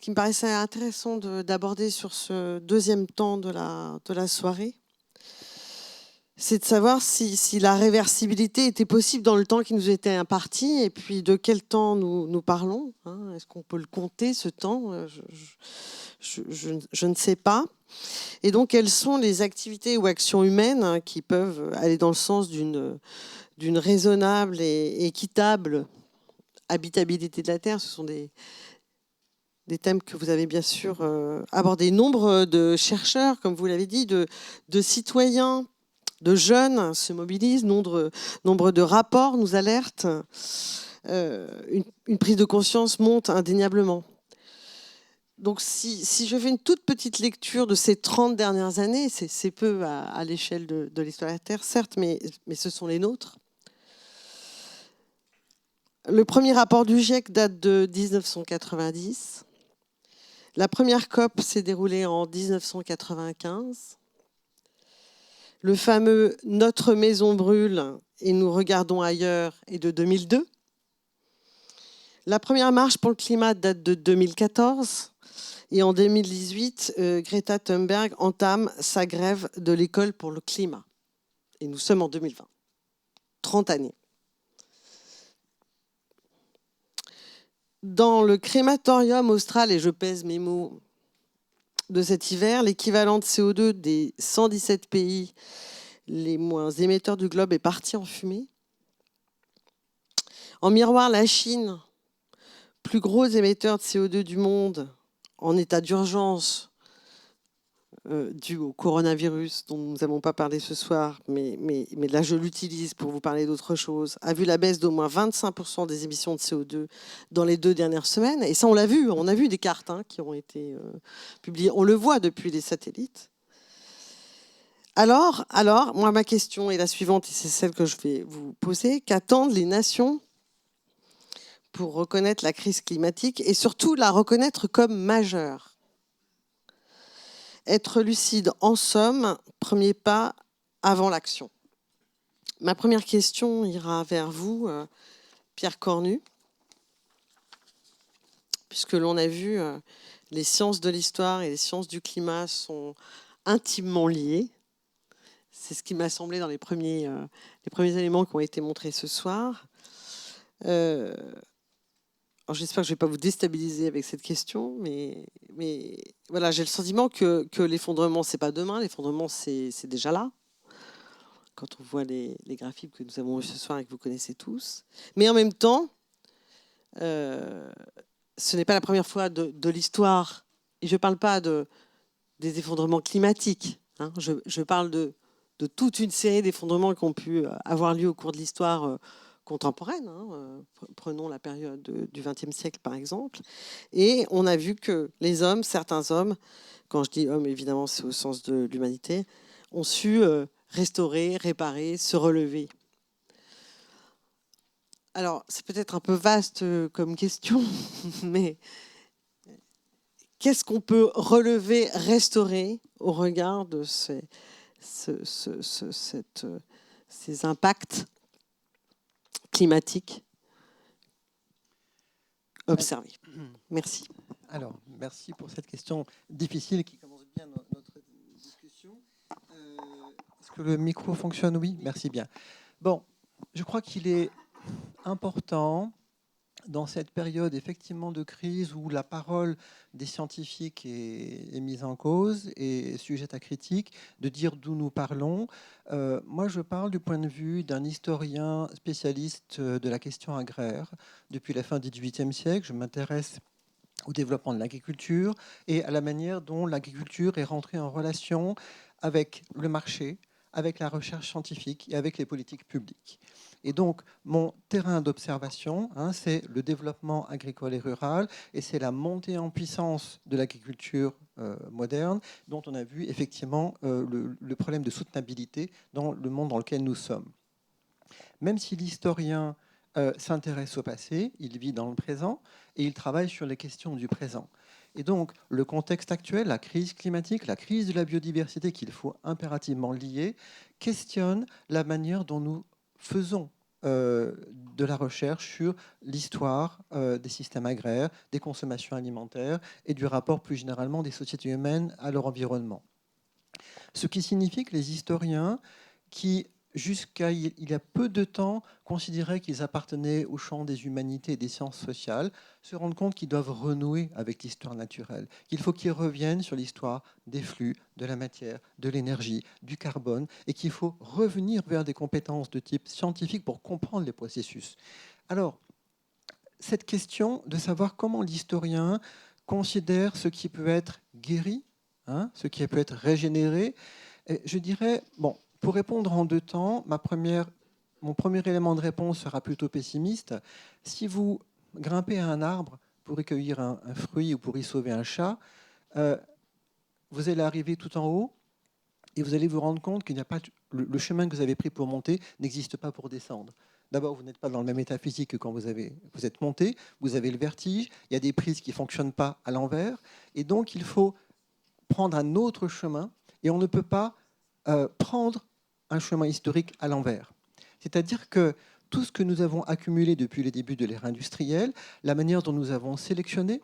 qui me paraissait intéressant d'aborder sur ce deuxième temps de la soirée, c'est de savoir si la réversibilité était possible dans le temps qui nous était imparti, et puis de quel temps nous parlons. Hein. Est-ce qu'on peut le compter, ce temps? Je ne sais pas. Et donc, quelles sont les activités ou actions humaines, hein, qui peuvent aller dans le sens d'une raisonnable et équitable habitabilité de la Terre? Ce sont des thèmes que vous avez bien sûr abordés. Nombre de chercheurs, comme vous l'avez dit, de citoyens, de jeunes se mobilisent, nombre de rapports nous alertent. Une prise de conscience monte indéniablement. Donc si je fais une toute petite lecture de ces 30 dernières années, c'est peu à l'échelle de l'histoire de la Terre, certes, mais ce sont les nôtres. Le premier rapport du GIEC date de 1990. La première COP s'est déroulée en 1995. Le fameux « Notre maison brûle et nous regardons ailleurs » est de 2002. La première marche pour le climat date de 2014. Et en 2018, Greta Thunberg entame sa grève de l'école pour le climat. Et nous sommes en 2020. 30 années. Dans le crématorium austral, et je pèse mes mots, de cet hiver, l'équivalent de CO2 des 117 pays les moins émetteurs du globe est parti en fumée. En miroir, la Chine, plus gros émetteur de CO2 du monde, en état d'urgence, dû au coronavirus dont nous n'avons pas parlé ce soir, mais là je l'utilise pour vous parler d'autre chose, a vu la baisse d'au moins 25% des émissions de CO2 dans les 2 dernières semaines. Et ça, on l'a vu, on a vu des cartes, hein, qui ont été publiées. On le voit depuis les satellites. Alors, moi, ma question est la suivante, et c'est celle que je vais vous poser. Qu'attendent les nations pour reconnaître la crise climatique et surtout la reconnaître comme majeure? Être lucide, en somme, premier pas avant l'action. Ma première question ira vers vous, Pierre Cornu, puisque l'on a vu, les sciences de l'histoire et les sciences du climat sont intimement liées. C'est ce qui m'a semblé dans les premiers éléments qui ont été montrés ce soir. Alors j'espère que je ne vais pas vous déstabiliser avec cette question, mais voilà, j'ai le sentiment que l'effondrement, ce n'est pas demain, l'effondrement, c'est déjà là, quand on voit les graphiques que nous avons eus ce soir et que vous connaissez tous. Mais en même temps, ce n'est pas la première fois de l'histoire, et je ne parle pas des effondrements climatiques, hein, je parle de toute une série d'effondrements qui ont pu avoir lieu au cours de l'histoire contemporaine. Hein. Prenons la période du XXe siècle, par exemple. Et on a vu que les hommes, certains hommes, quand je dis hommes, évidemment, c'est au sens de l'humanité, ont su restaurer, réparer, se relever. Alors, c'est peut-être un peu vaste comme question, mais qu'est-ce qu'on peut relever, restaurer au regard de ces impacts climatiques observés? Merci. Alors, merci pour cette question difficile qui commence bien notre discussion. Est-ce que le micro fonctionne? Oui, merci bien. Bon, je crois qu'il est important, dans cette période effectivement de crise où la parole des scientifiques est mise en cause et sujette à critique, de dire d'où nous parlons. Moi, je parle du point de vue d'un historien spécialiste de la question agraire. Depuis la fin du XVIIIe siècle, je m'intéresse au développement de l'agriculture et à la manière dont l'agriculture est rentrée en relation avec le marché, avec la recherche scientifique et avec les politiques publiques. Et donc, mon terrain d'observation, c'est le développement agricole et rural, et c'est la montée en puissance de l'agriculture moderne, dont on a vu effectivement le problème de soutenabilité dans le monde dans lequel nous sommes. Même si l'historien s'intéresse au passé, il vit dans le présent, et il travaille sur les questions du présent. Et donc, le contexte actuel, la crise climatique, la crise de la biodiversité qu'il faut impérativement lier, questionne la manière dont nous faisons de la recherche sur l'histoire des systèmes agraires, des consommations alimentaires et du rapport plus généralement des sociétés humaines à leur environnement. Ce qui signifie que les historiens qui, jusqu'à il y a peu de temps, considéraient qu'ils appartenaient au champ des humanités et des sciences sociales, se rendent compte qu'ils doivent renouer avec l'histoire naturelle, qu'il faut qu'ils reviennent sur l'histoire des flux, de la matière, de l'énergie, du carbone, et qu'il faut revenir vers des compétences de type scientifique pour comprendre les processus. Alors, cette question de savoir comment l'historien considère ce qui peut être guéri, ce qui peut être régénéré, je dirais, bon, pour répondre en deux temps, mon premier élément de réponse sera plutôt pessimiste. Si vous grimpez à un arbre pour y cueillir un fruit ou pour y sauver un chat, vous allez arriver tout en haut et vous allez vous rendre compte qu'il n'y a pas le chemin que vous avez pris pour monter n'existe pas pour descendre. D'abord, vous n'êtes pas dans le même état physique que quand vous êtes monté, vous avez le vertige, il y a des prises qui ne fonctionnent pas à l'envers, et donc il faut prendre un autre chemin, et on ne peut pas prendre un chemin historique à l'envers. C'est-à-dire que tout ce que nous avons accumulé depuis les débuts de l'ère industrielle, la manière dont nous avons sélectionné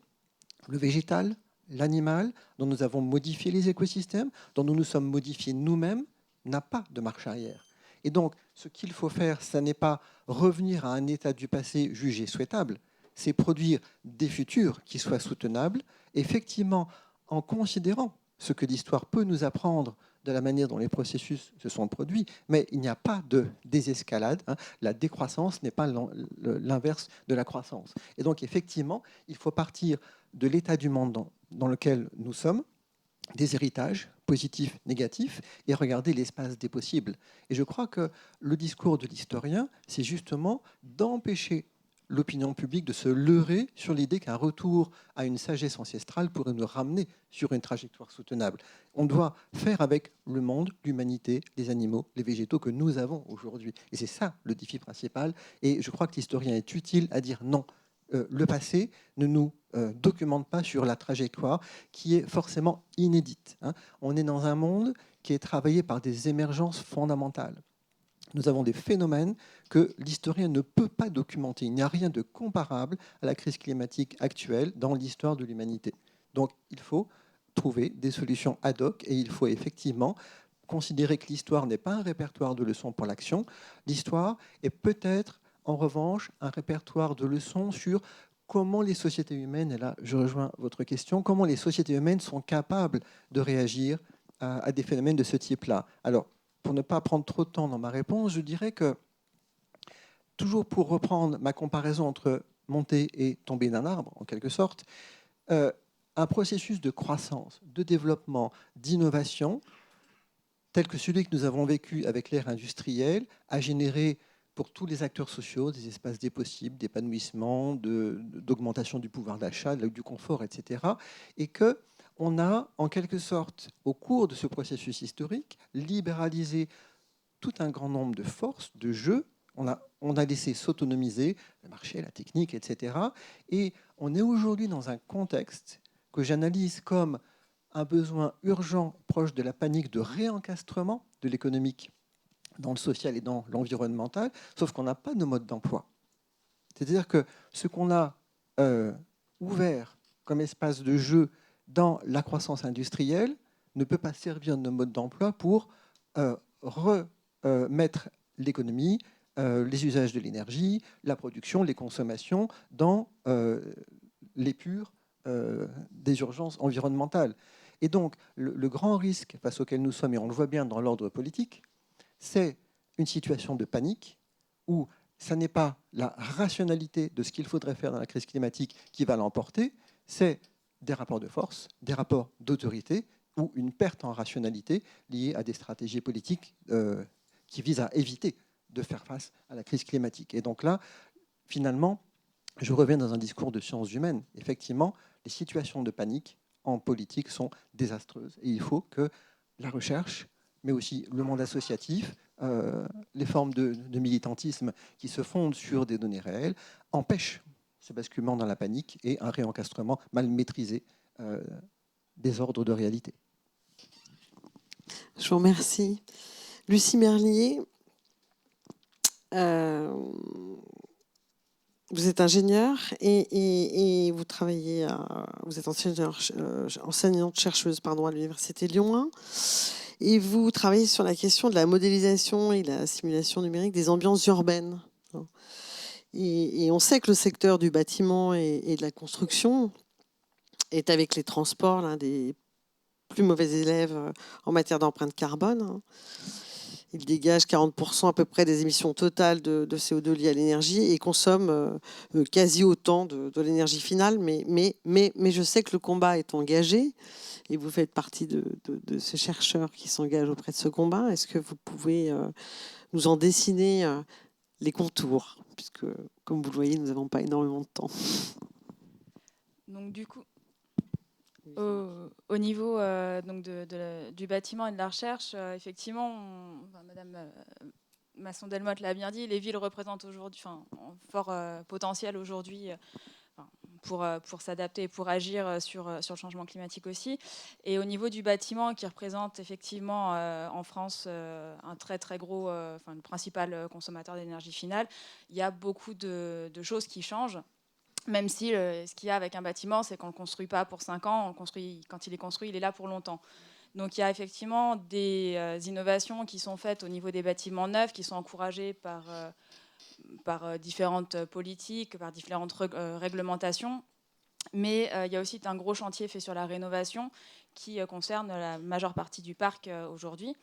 le végétal, l'animal, dont nous avons modifié les écosystèmes, dont nous nous sommes modifiés nous-mêmes, n'a pas de marche arrière. Et donc, ce qu'il faut faire, ce n'est pas revenir à un état du passé jugé souhaitable, c'est produire des futurs qui soient soutenables, effectivement en considérant ce que l'histoire peut nous apprendre de la manière dont les processus se sont produits, mais il n'y a pas de désescalade. La décroissance n'est pas l'inverse de la croissance. Et donc, effectivement, il faut partir de l'état du monde dans lequel nous sommes, des héritages positifs, négatifs, et regarder l'espace des possibles. Et je crois que le discours de l'historien, c'est justement d'empêcher l'opinion publique de se leurrer sur l'idée qu'un retour à une sagesse ancestrale pourrait nous ramener sur une trajectoire soutenable. On doit faire avec le monde, l'humanité, les animaux, les végétaux que nous avons aujourd'hui. Et c'est ça le défi principal. Et je crois que l'historien est utile à dire non. Le passé ne nous documente pas sur la trajectoire qui est forcément inédite. On est dans un monde qui est travaillé par des émergences fondamentales. Nous avons des phénomènes que l'historien ne peut pas documenter. Il n'y a rien de comparable à la crise climatique actuelle dans l'histoire de l'humanité. Donc il faut trouver des solutions ad hoc et il faut effectivement considérer que l'histoire n'est pas un répertoire de leçons pour l'action. L'histoire est peut-être, en revanche, un répertoire de leçons sur comment les sociétés humaines, et là je rejoins votre question, comment les sociétés humaines sont capables de réagir à des phénomènes de ce type-là. Alors, pour ne pas prendre trop de temps dans ma réponse, je dirais que, toujours pour reprendre ma comparaison entre monter et tomber d'un arbre, en quelque sorte, un processus de croissance, de développement, d'innovation, tel que celui que nous avons vécu avec l'ère industrielle, a généré pour tous les acteurs sociaux des espaces des possibles, d'épanouissement, d'augmentation du pouvoir d'achat, du confort, etc. Et que on a, en quelque sorte, au cours de ce processus historique, libéralisé tout un grand nombre de forces, de jeux. On a laissé s'autonomiser le marché, la technique, etc. Et on est aujourd'hui dans un contexte que j'analyse comme un besoin urgent, proche de la panique de réencastrement de l'économique dans le social et dans l'environnemental, sauf qu'on n'a pas de mode d'emploi. C'est-à-dire que ce qu'on a ouvert comme espace de jeu dans la croissance industrielle ne peut pas servir de mode d'emploi pour remettre l'économie, les usages de l'énergie, la production, les consommations dans l'épure des urgences environnementales. Et donc, le grand risque face auquel nous sommes, et on le voit bien dans l'ordre politique, c'est une situation de panique où ce n'est pas la rationalité de ce qu'il faudrait faire dans la crise climatique qui va l'emporter, c'est des rapports de force, des rapports d'autorité ou une perte en rationalité liée à des stratégies politiques qui visent à éviter de faire face à la crise climatique. Et donc là, finalement, je reviens dans un discours de sciences humaines. Effectivement, les situations de panique en politique sont désastreuses. Et il faut que la recherche, mais aussi le monde associatif, les formes de militantisme qui se fondent sur des données réelles, empêchent ce basculement dans la panique et un réencastrement mal maîtrisé des ordres de réalité. Je vous remercie. Lucie Merlier, Euh, Vous êtes ingénieur et vous travaillez vous êtes enseignante-chercheuse pardon, à l'Université Lyon 1 et vous travaillez sur la question de la modélisation et la simulation numérique des ambiances urbaines. Et on sait que le secteur du bâtiment et de la construction est, avec les transports, l'un des plus mauvais élèves en matière d'empreinte carbone. Il dégage 40% à peu près des émissions totales de CO2 liées à l'énergie et consomme quasi autant de l'énergie finale. Mais je sais que le combat est engagé et vous faites partie de ces chercheurs qui s'engagent auprès de ce combat. Est-ce que vous pouvez nous en dessiner les contours? Puisque, comme vous le voyez, nous n'avons pas énormément de temps. Donc, du coup, au niveau donc du bâtiment et de la recherche, effectivement, Madame Masson-Delmotte l'a bien dit, les villes représentent aujourd'hui, un fort potentiel aujourd'hui pour s'adapter et pour agir sur le changement climatique aussi. Et au niveau du bâtiment, qui représente effectivement en France un très très gros, le principal consommateur d'énergie finale, il y a beaucoup de choses qui changent. Même si ce qu'il y a avec un bâtiment, c'est qu'on ne le construit pas pour 5 ans, on le construit, quand il est construit, il est là pour longtemps. Donc il y a effectivement des innovations qui sont faites au niveau des bâtiments neufs, qui sont encouragées par différentes politiques, par différentes réglementations. Mais il y a aussi un gros chantier fait sur la rénovation qui concerne la majeure partie du parc aujourd'hui.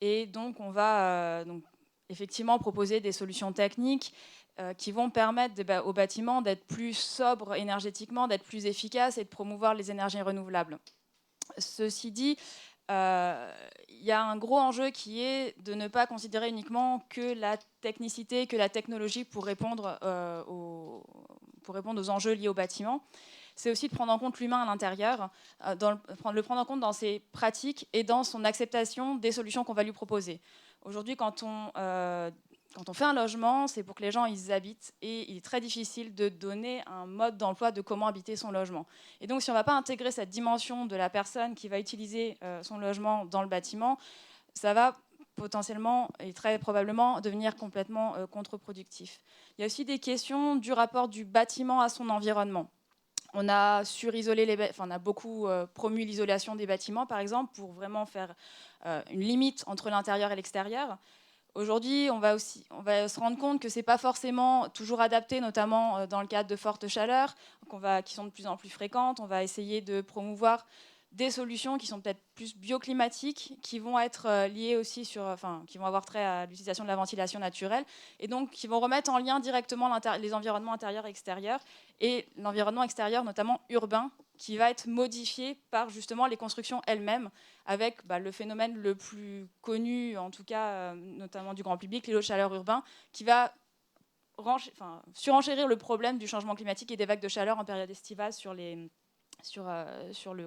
Et donc on va effectivement proposer des solutions techniques qui vont permettre aux bâtiments d'être plus sobres énergétiquement, d'être plus efficaces et de promouvoir les énergies renouvelables. Ceci dit, il y a un gros enjeu qui est de ne pas considérer uniquement que la technicité, que la technologie pour répondre aux enjeux liés au bâtiment. C'est aussi de prendre en compte l'humain à l'intérieur, le prendre en compte dans ses pratiques et dans son acceptation des solutions qu'on va lui proposer. Aujourd'hui, quand on fait un logement, c'est pour que les gens y habitent et il est très difficile de donner un mode d'emploi de comment habiter son logement. Et donc, si on ne va pas intégrer cette dimension de la personne qui va utiliser son logement dans le bâtiment, ça va potentiellement et très probablement devenir complètement contre-productif. Il y a aussi des questions du rapport du bâtiment à son environnement. On a on a beaucoup promu l'isolation des bâtiments, par exemple, pour vraiment faire une limite entre l'intérieur et l'extérieur. Aujourd'hui, on va se rendre compte que ce n'est pas forcément toujours adapté, notamment dans le cadre de fortes chaleurs, qui sont de plus en plus fréquentes. On va essayer de promouvoir des solutions qui sont peut-être plus bioclimatiques, qui vont être liées aussi qui vont avoir trait à l'utilisation de la ventilation naturelle, et donc qui vont remettre en lien directement les environnements intérieurs et extérieurs, et l'environnement extérieur, notamment urbain, qui va être modifié par justement les constructions elles-mêmes, avec le phénomène le plus connu, en tout cas notamment du grand public, l'îlot de chaleur urbain, qui va surenchérir le problème du changement climatique et des vagues de chaleur en période estivale sur le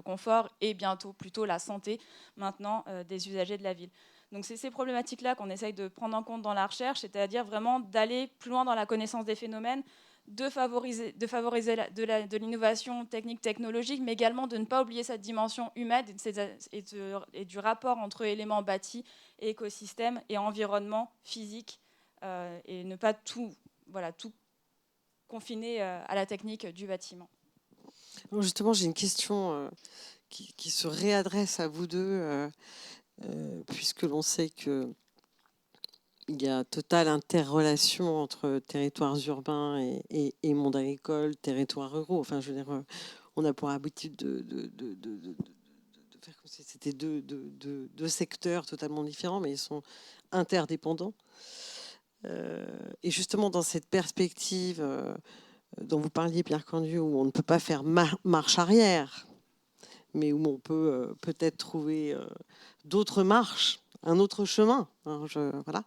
confort et bientôt plutôt la santé maintenant des usagers de la ville. Donc c'est ces problématiques-là qu'on essaye de prendre en compte dans la recherche, c'est-à-dire vraiment d'aller plus loin dans la connaissance des phénomènes, de favoriser de l'innovation technique, technologique, mais également de ne pas oublier cette dimension humaine et du rapport entre éléments bâtis et écosystèmes et environnement physique, et ne pas tout confiner à la technique du bâtiment. Justement, j'ai une question qui se réadresse à vous deux, puisque l'on sait qu'il y a totale interrelation entre territoires urbains et monde agricole, territoires ruraux. Enfin, je veux dire, on a pour habitude de faire comme si c'était deux secteurs totalement différents, mais ils sont interdépendants. Et justement, dans cette perspective dont vous parliez, Pierre Candieu, où on ne peut pas faire marche arrière, mais où on peut peut-être trouver d'autres marches, un autre chemin. Hein, voilà.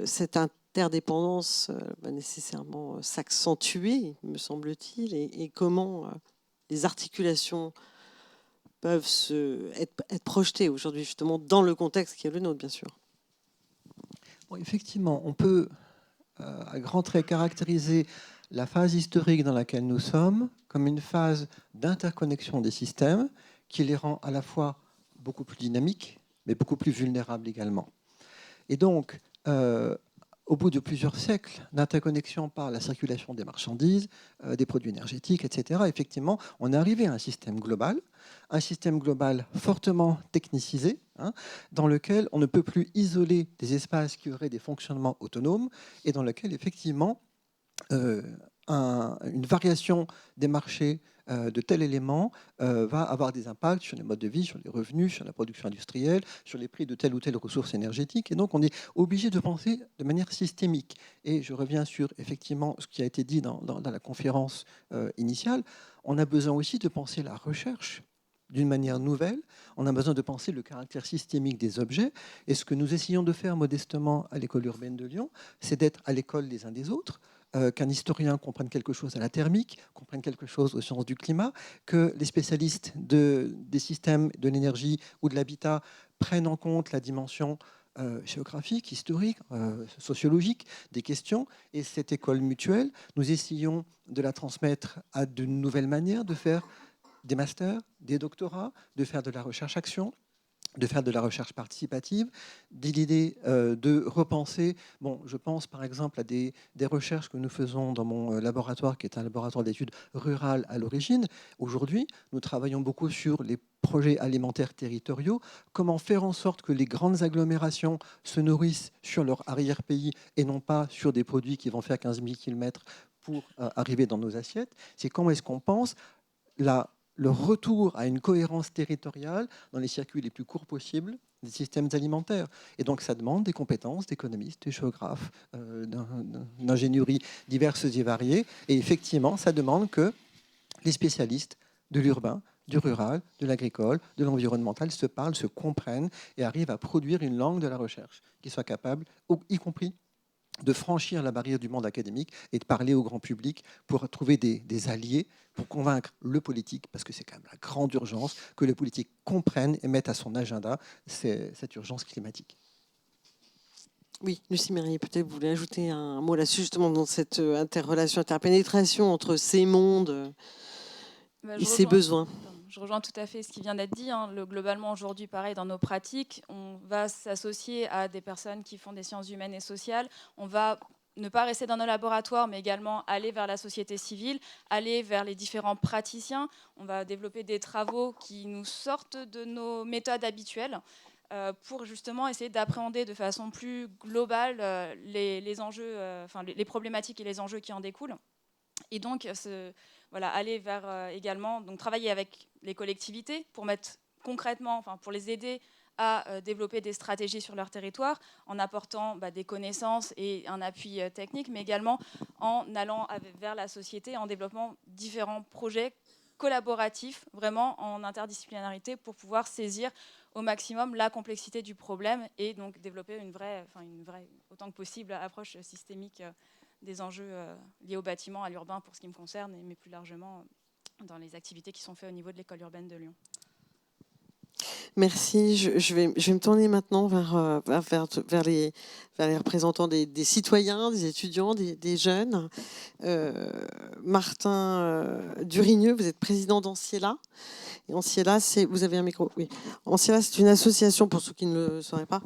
Cette interdépendance va nécessairement s'accentuer, me semble-t-il, et comment les articulations peuvent être projetées aujourd'hui, justement, dans le contexte qui est le nôtre, bien sûr. Bon, effectivement, on peut, à grands traits, caractériser la phase historique dans laquelle nous sommes comme une phase d'interconnexion des systèmes qui les rend à la fois beaucoup plus dynamiques, mais beaucoup plus vulnérables également. Et donc, au bout de plusieurs siècles d'interconnexion par la circulation des marchandises, des produits énergétiques, etc., effectivement, on est arrivé à un système global fortement technicisé, hein, dans lequel on ne peut plus isoler des espaces qui auraient des fonctionnements autonomes et dans lequel, effectivement, une variation des marchés de tel élément va avoir des impacts sur les modes de vie, sur les revenus, sur la production industrielle, sur les prix de telle ou telle ressource énergétique. Et donc, on est obligé de penser de manière systémique. Et je reviens sur, effectivement, ce qui a été dit dans la conférence initiale. On a besoin aussi de penser la recherche d'une manière nouvelle. On a besoin de penser le caractère systémique des objets. Et ce que nous essayons de faire modestement à l'école urbaine de Lyon, c'est d'être à l'école les uns des autres, qu'un historien comprenne quelque chose à la thermique, comprenne quelque chose aux sciences du climat, que les spécialistes des systèmes de l'énergie ou de l'habitat prennent en compte la dimension géographique, historique, sociologique des questions. Et cette école mutuelle, nous essayons de la transmettre à de nouvelles manières de faire des masters, des doctorats, de faire de la recherche-action, de faire de la recherche participative, l'idée de repenser. Bon, je pense par exemple à des recherches que nous faisons dans mon laboratoire, qui est un laboratoire d'études rurales à l'origine. Aujourd'hui, nous travaillons beaucoup sur les projets alimentaires territoriaux, comment faire en sorte que les grandes agglomérations se nourrissent sur leur arrière-pays et non pas sur des produits qui vont faire 15 000 km pour arriver dans nos assiettes. C'est comment est-ce qu'on pense le retour à une cohérence territoriale dans les circuits les plus courts possibles des systèmes alimentaires. Et donc, ça demande des compétences d'économistes, de géographes, d'ingénierie diverses et variées. Et effectivement, ça demande que les spécialistes de l'urbain, du rural, de l'agricole, de l'environnemental se parlent, se comprennent et arrivent à produire une langue de la recherche qui soit capable, y compris de franchir la barrière du monde académique et de parler au grand public pour trouver des alliés, pour convaincre le politique, parce que c'est quand même la grande urgence, que le politique comprenne et mette à son agenda cette urgence climatique. Oui, Lucie Mérier, peut-être vous voulez ajouter un mot là-dessus, justement, dans cette interrelation, interpénétration entre ces mondes et ces besoins. Je rejoins tout à fait ce qui vient d'être dit. Globalement, aujourd'hui, pareil, dans nos pratiques, on va s'associer à des personnes qui font des sciences humaines et sociales. On va ne pas rester dans nos laboratoires, mais également aller vers la société civile, aller vers les différents praticiens. On va développer des travaux qui nous sortent de nos méthodes habituelles pour justement essayer d'appréhender de façon plus globale les enjeux, les problématiques et les enjeux qui en découlent. Et donc, aller vers également, donc travailler avec les collectivités pour mettre concrètement, pour les aider à développer des stratégies sur leur territoire, en apportant des connaissances et un appui technique, mais également en allant vers la société, en développant différents projets collaboratifs, vraiment en interdisciplinarité, pour pouvoir saisir au maximum la complexité du problème et donc développer une vraie, autant que possible, approche systémique des enjeux liés au bâtiment, à l'urbain pour ce qui me concerne, mais plus largement dans les activités qui sont faites au niveau de l'école urbaine de Lyon. Merci. Je vais me tourner maintenant vers les représentants des citoyens, des étudiants, des jeunes. Martin Durigneux, vous êtes président d'Anciela. Et Anciela, vous avez un micro, oui. Anciela, c'est une association, pour ceux qui ne le sauraient pas,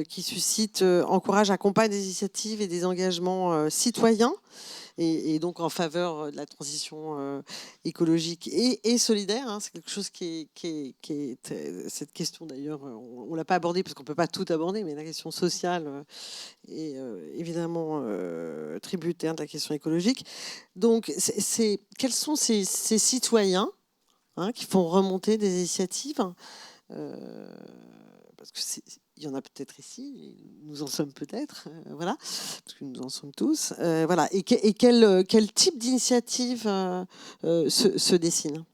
qui suscite, encourage, accompagne des initiatives et des engagements citoyens, et donc en faveur de la transition écologique et solidaire. Hein. C'est quelque chose qui est cette question d'ailleurs, on ne l'a pas abordée parce qu'on ne peut pas tout aborder, mais la question sociale est évidemment tributaire de la question écologique. Donc, quels sont ces citoyens qui font remonter des initiatives parce qu'il y en a peut-être ici, nous en sommes peut-être, voilà, parce que nous en sommes tous, voilà. Et quel type d'initiative se dessine?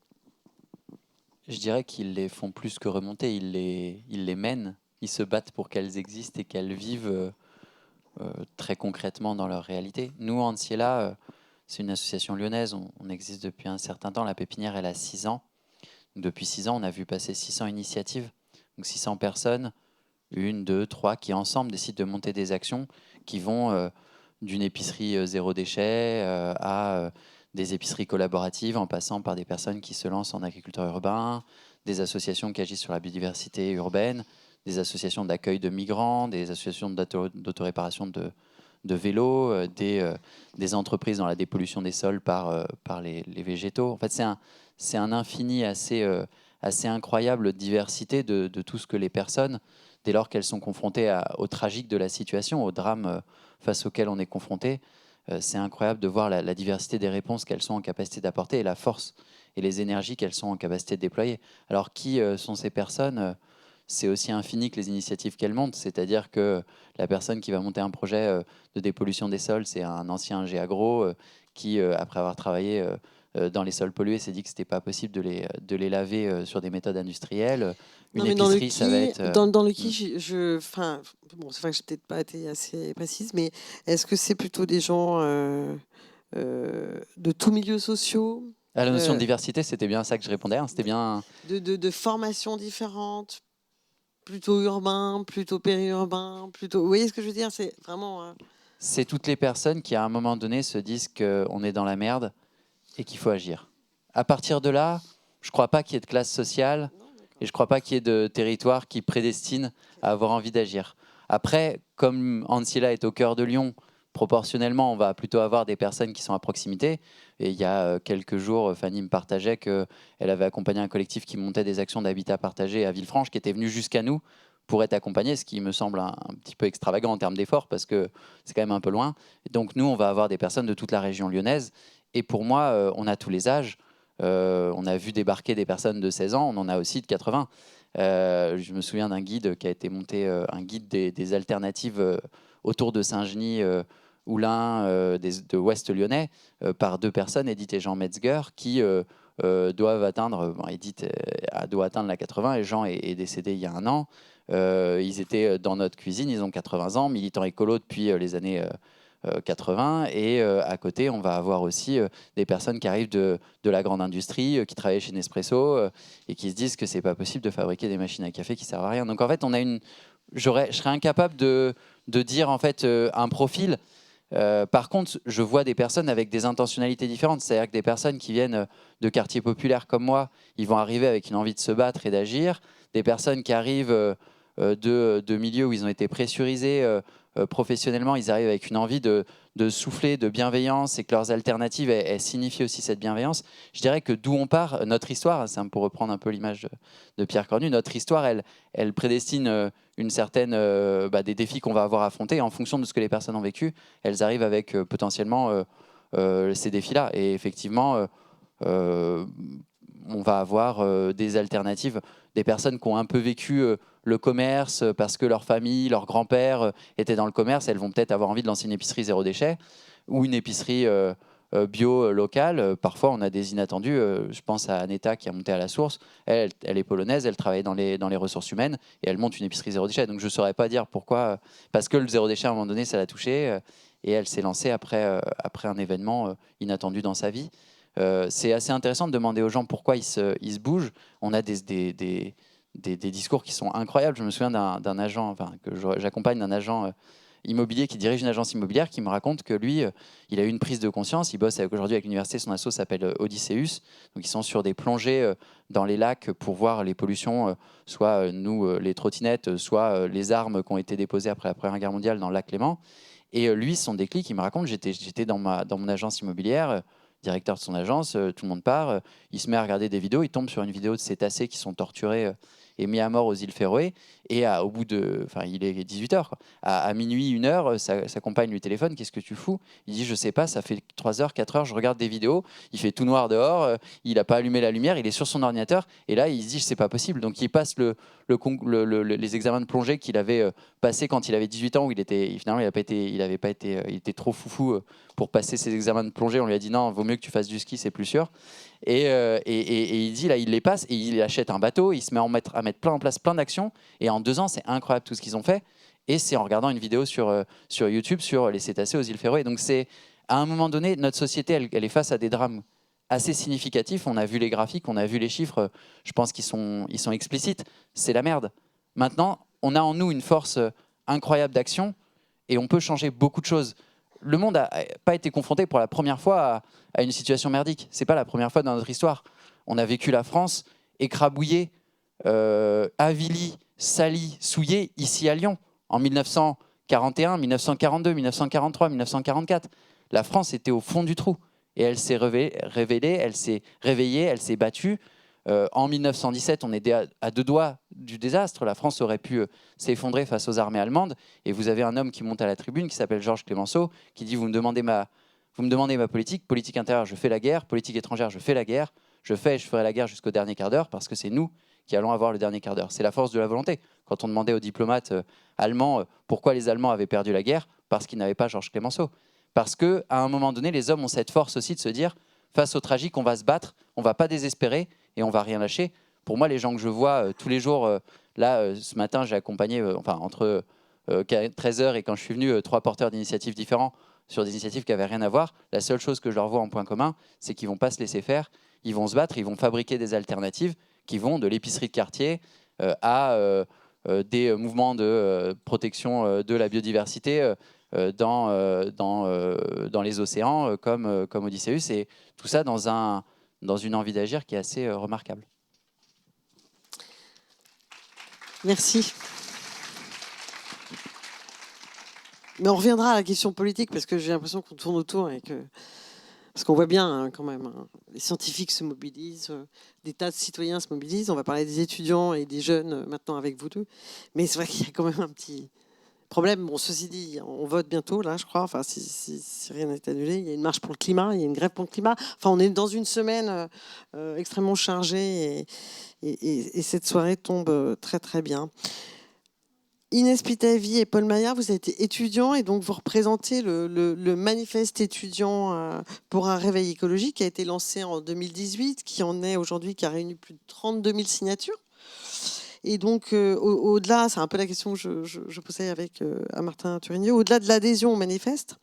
Je dirais qu'ils les font plus que remonter, ils les mènent, ils se battent pour qu'elles existent et qu'elles vivent très concrètement dans leur réalité. Nous, Anciela, c'est une association lyonnaise, on existe depuis un certain temps, la pépinière elle a 6 ans. Depuis 6 ans, on a vu passer 600 initiatives, donc 600 personnes, 1, 2, 3, qui ensemble décident de monter des actions qui vont d'une épicerie zéro déchet à des épiceries collaboratives, en passant par des personnes qui se lancent en agriculture urbain, des associations qui agissent sur la biodiversité urbaine, des associations d'accueil de migrants, des associations d'autoréparation de vélos, des entreprises dans la dépollution des sols par les végétaux. En fait, c'est un infini assez incroyable de diversité de tout ce que les personnes, dès lors qu'elles sont confrontées au tragique de la situation, au drame face auquel on est confronté, c'est incroyable de voir la diversité des réponses qu'elles sont en capacité d'apporter et la force et les énergies qu'elles sont en capacité de déployer. Alors, qui sont ces personnes ? C'est aussi infini que les initiatives qu'elles montent, c'est-à-dire que la personne qui va monter un projet de dépollution des sols, c'est un ancien agro qui, après avoir travaillé dans les sols pollués, s'est dit que ce n'était pas possible de les laver sur des méthodes industrielles. Une Non, mais dans le épicerie, ça va qui, être... dans le qui, enfin, bon, c'est vrai que j'ai peut-être pas été assez précise, mais est-ce que c'est plutôt des gens de tous milieux sociaux, À la notion de diversité, c'était bien ça que je répondais. Hein, c'était bien... de formations différentes, plutôt urbains, plutôt périurbains, plutôt... Vous voyez ce que je veux dire? C'est vraiment... C'est toutes les personnes qui, à un moment donné, se disent qu'on est dans la merde et qu'il faut agir. À partir de là, je ne crois pas qu'il y ait de classe sociale et je ne crois pas qu'il y ait de territoire qui prédestine à avoir envie d'agir. Après, comme Anciela est au cœur de Lyon, proportionnellement, on va plutôt avoir des personnes qui sont à proximité. Et il y a quelques jours, Fanny me partageait qu'elle avait accompagné un collectif qui montait des actions d'habitat partagé à Villefranche, qui était venu jusqu'à nous pour être accompagné, ce qui me semble un petit peu extravagant en termes d'efforts, parce que c'est quand même un peu loin. Donc nous, on va avoir des personnes de toute la région lyonnaise. Et pour moi, on a tous les âges. On a vu débarquer des personnes de 16 ans, on en a aussi de 80. Je me souviens d'un guide qui a été monté, un guide des alternatives autour de Saint-Genis, Oulin, de Ouest Lyonnais, par deux personnes, Edith et Jean Metzger, qui doivent atteindre, Edith doit atteindre la 80 et Jean est décédé il y a un an. Ils étaient dans notre cuisine, ils ont 80 ans, militants écolos depuis les années 80. Et à côté, on va avoir aussi des personnes qui arrivent de la grande industrie, qui travaillent chez Nespresso et qui se disent que c'est pas possible de fabriquer des machines à café qui servent à rien. Donc en fait, je serais incapable de dire en fait un profil. Par contre, je vois des personnes avec des intentionnalités différentes. C'est-à-dire que des personnes qui viennent de quartiers populaires comme moi, ils vont arriver avec une envie de se battre et d'agir. Des personnes qui arrivent de milieux où ils ont été pressurisés professionnellement, ils arrivent avec une envie de souffler de bienveillance et que leurs alternatives elles signifient aussi cette bienveillance. Je dirais que d'où on part, notre histoire, c'est pour reprendre un peu l'image de Pierre Cornu, notre histoire, elle prédestine une certaine, des défis qu'on va avoir à affronter. En fonction de ce que les personnes ont vécu, elles arrivent avec potentiellement ces défis-là. Et effectivement, on va avoir des alternatives, des personnes qui ont un peu vécu le commerce parce que leur famille, leur grand-père étaient dans le commerce. Elles vont peut-être avoir envie de lancer une épicerie zéro déchet ou une épicerie bio locale. Parfois, on a des inattendus. Je pense à Aneta qui a monté à la source. Elle est polonaise, elle travaille dans les ressources humaines et elle monte une épicerie zéro déchet. Donc, je ne saurais pas dire pourquoi. Parce que le zéro déchet, à un moment donné, ça l'a touchée et elle s'est lancée après un événement inattendu dans sa vie. C'est assez intéressant de demander aux gens pourquoi ils se bougent. On a des discours qui sont incroyables. Je me souviens d'un agent, que j'accompagne, d'un agent immobilier qui dirige une agence immobilière qui me raconte que lui, il a eu une prise de conscience. Il bosse aujourd'hui avec l'université, son asso s'appelle Odysseus. Donc ils sont sur des plongées dans les lacs pour voir les pollutions, soit les trottinettes, soit les armes qui ont été déposées après la Première Guerre mondiale dans le lac Léman. Et lui, son déclic, il me raconte, j'étais dans mon agence immobilière, directeur de son agence, tout le monde part, il se met à regarder des vidéos, il tombe sur une vidéo de cétacés qui sont torturés et mis à mort aux îles Féroé, et au bout de, il est 18h, à minuit, 1h, sa compagne lui téléphone, qu'est-ce que tu fous? Il dit, je sais pas, ça fait 3h, 4h, je regarde des vidéos, il fait tout noir dehors, il n'a pas allumé la lumière, il est sur son ordinateur, et là il se dit, c'est pas possible. Donc il passe les examens de plongée qu'il avait passés quand il avait 18 ans, où finalement il était trop foufou pour passer ses examens de plongée. On lui a dit non, vaut mieux que tu fasses du ski, c'est plus sûr. Et il dit là, il les passe et il achète un bateau, il se met à mettre en place plein d'actions. Et en 2 ans, c'est incroyable tout ce qu'ils ont fait. Et c'est en regardant une vidéo sur YouTube sur les cétacés aux îles Féroé. Donc c'est à un moment donné, notre société, elle est face à des drames assez significatifs. On a vu les graphiques, on a vu les chiffres. Je pense qu'ils sont explicites. C'est la merde. Maintenant, on a en nous une force incroyable d'action et on peut changer beaucoup de choses. Le monde n'a pas été confronté pour la première fois à une situation merdique. Ce n'est pas la première fois dans notre histoire. On a vécu la France écrabouillée, avilie, salie, souillée ici à Lyon en 1940, 1941, 1942, 1943, 1944. La France était au fond du trou. Et elle s'est révélée, elle s'est réveillée, elle s'est battue. En 1917, on était à deux doigts du désastre. La France aurait pu s'effondrer face aux armées allemandes. Et vous avez un homme qui monte à la tribune, qui s'appelle Georges Clemenceau, qui dit « Vous me demandez ma politique. Politique intérieure, je fais la guerre. Politique étrangère, je fais la guerre. Je fais et je ferai la guerre jusqu'au dernier quart d'heure parce que c'est nous qui allons avoir le dernier quart d'heure. » C'est la force de la volonté. Quand on demandait aux diplomates allemands pourquoi les Allemands avaient perdu la guerre, parce qu'ils n'avaient pas Georges Clemenceau. Parce qu'à un moment donné, les hommes ont cette force aussi de se dire, face au tragique, on va se battre, on ne va pas désespérer et on ne va rien lâcher. Pour moi, les gens que je vois tous les jours, ce matin, j'ai accompagné entre 13h et quand je suis venu, 3 porteurs d'initiatives différents sur des initiatives qui n'avaient rien à voir. La seule chose que je leur vois en point commun, c'est qu'ils ne vont pas se laisser faire, ils vont se battre, ils vont fabriquer des alternatives qui vont de l'épicerie de quartier à des mouvements de protection de la biodiversité dans les océans comme Odysseus, et tout ça dans une envie d'agir qui est assez remarquable. Merci. Mais on reviendra à la question politique parce que j'ai l'impression qu'on tourne autour et que... Parce qu'on voit bien quand même, les scientifiques se mobilisent, des tas de citoyens se mobilisent. On va parler des étudiants et des jeunes maintenant avec vous deux. Mais c'est vrai qu'il y a quand même un petit problème. Bon, ceci dit, on vote bientôt, là, je crois. Enfin, si rien n'est annulé, il y a une marche pour le climat, il y a une grève pour le climat. Enfin, on est dans une semaine extrêmement chargée et cette soirée tombe très, très bien. Inès Pitavi et Paul Maillard, vous avez été étudiants et donc vous représentez le manifeste étudiant pour un réveil écologique qui a été lancé en 2018, qui a réuni plus de 32 000 signatures. Et donc, au-delà, c'est un peu la question que je posais à Martin Turigno, au-delà de l'adhésion au manifeste,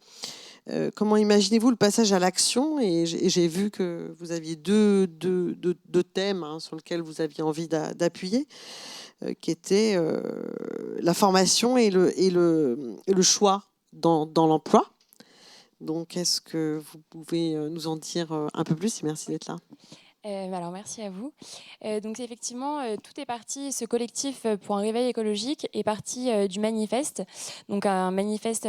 comment imaginez-vous le passage à l'action ? Et j'ai vu que vous aviez deux thèmes sur lesquels vous aviez envie d'appuyer, qui étaient la formation et le choix dans l'emploi. Donc, est-ce que vous pouvez nous en dire un peu plus ? Et merci d'être là. Alors merci à vous. Donc effectivement, tout est parti, ce collectif pour un réveil écologique est parti du manifeste. Donc un manifeste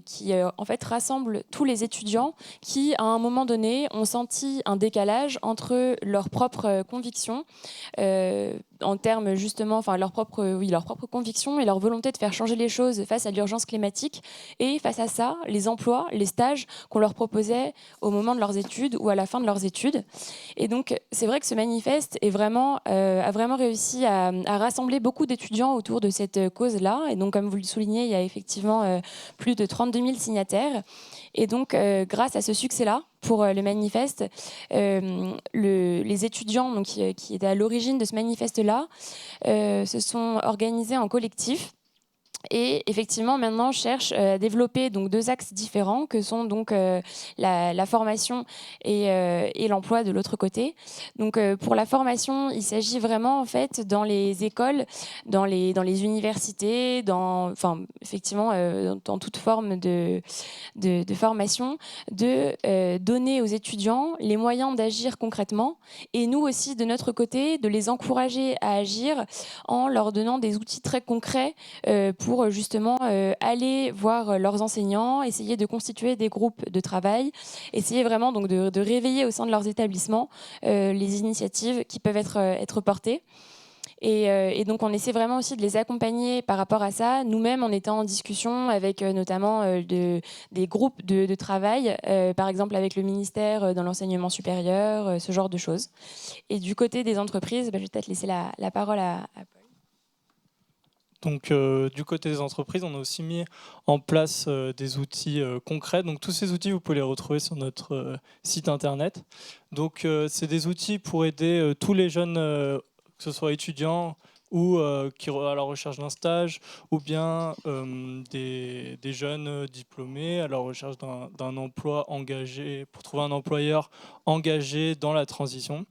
qui en fait rassemble tous les étudiants qui, à un moment donné, ont senti un décalage entre leurs propres convictions, en termes justement, enfin leurs propres convictions et leur volonté de faire changer les choses face à l'urgence climatique, et face à ça, les emplois, les stages qu'on leur proposait au moment de leurs études ou à la fin de leurs études. Et donc c'est vrai que ce manifeste a vraiment réussi à rassembler beaucoup d'étudiants autour de cette cause-là. Et donc, comme vous le soulignez, il y a effectivement plus de 32 000 signataires. Et donc, grâce à ce succès-là, pour le manifeste, les étudiants donc, qui étaient à l'origine de ce manifeste-là se sont organisés en collectif. Et effectivement, maintenant, cherche à développer donc 2 axes différents que sont donc la formation et l'emploi de l'autre côté. Donc, pour la formation, il s'agit vraiment en fait dans les écoles, dans les universités, effectivement dans toute forme de formation, de donner aux étudiants les moyens d'agir concrètement, et nous aussi de notre côté de les encourager à agir en leur donnant des outils très concrets pour justement aller voir leurs enseignants, essayer de constituer des groupes de travail, essayer vraiment donc de réveiller au sein de leurs établissements les initiatives qui peuvent être portées. Et donc, on essaie vraiment aussi de les accompagner par rapport à ça. Nous-mêmes, on était en discussion avec notamment des groupes de travail, par exemple avec le ministère dans l'enseignement supérieur, ce genre de choses. Et du côté des entreprises, je vais peut-être laisser la parole à Paul. Donc, du côté des entreprises, on a aussi mis en place des outils concrets. Donc, tous ces outils, vous pouvez les retrouver sur notre site internet. Donc, c'est des outils pour aider tous les jeunes, que ce soit étudiants ou qui à la recherche d'un stage, ou bien des jeunes diplômés à la recherche d'un emploi engagé, pour trouver un employeur engagé dans la transition.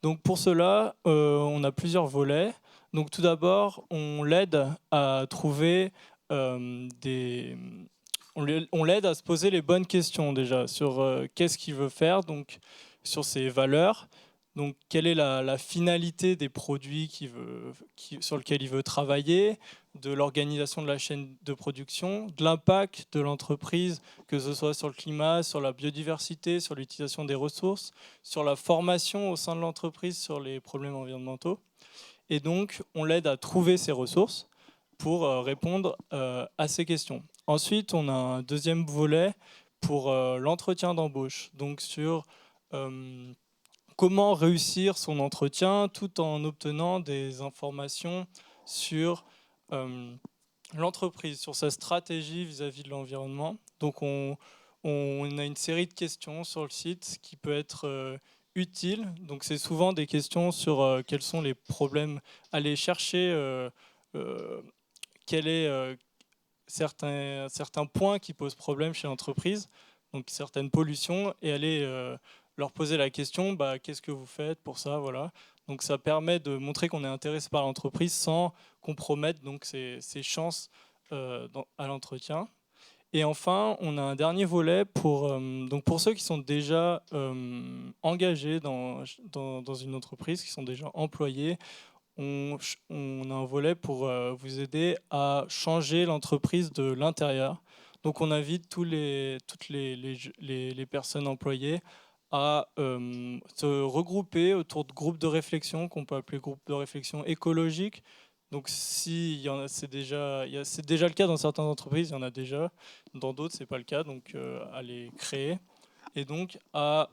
Donc, pour cela, on a plusieurs volets. Donc tout d'abord, on l'aide à trouver on l'aide à se poser les bonnes questions déjà sur qu'est-ce qu'il veut faire, donc sur ses valeurs, Donc, quelle est la finalité des produits sur lesquels il veut travailler, de l'organisation de la chaîne de production, de l'impact de l'entreprise, que ce soit sur le climat, sur la biodiversité, sur l'utilisation des ressources, sur la formation au sein de l'entreprise, sur les problèmes environnementaux. Et donc, on l'aide à trouver ces ressources pour répondre à ces questions. Ensuite, on a un deuxième volet pour l'entretien d'embauche, donc sur comment réussir son entretien tout en obtenant des informations sur l'entreprise, sur sa stratégie vis-à-vis de l'environnement. Donc on a une série de questions sur le site qui peut être utile. Donc c'est souvent des questions sur quels sont les problèmes, aller chercher quel est certains points qui posent problème chez l'entreprise, donc certaines pollutions, et aller leur poser la question, qu'est-ce que vous faites pour ça, voilà. Donc ça permet de montrer qu'on est intéressé par l'entreprise sans compromettre donc ses chances à l'entretien. Et enfin, on a un dernier volet donc pour ceux qui sont déjà engagés dans une entreprise, qui sont déjà employés. On a un volet pour vous aider à changer l'entreprise de l'intérieur. Donc on invite toutes les personnes employées à se regrouper autour de groupes de réflexion qu'on peut appeler groupes de réflexion écologique. Donc c'est déjà le cas dans certaines entreprises, il y en a déjà. Dans d'autres, ce n'est pas le cas, donc à les créer. Et donc à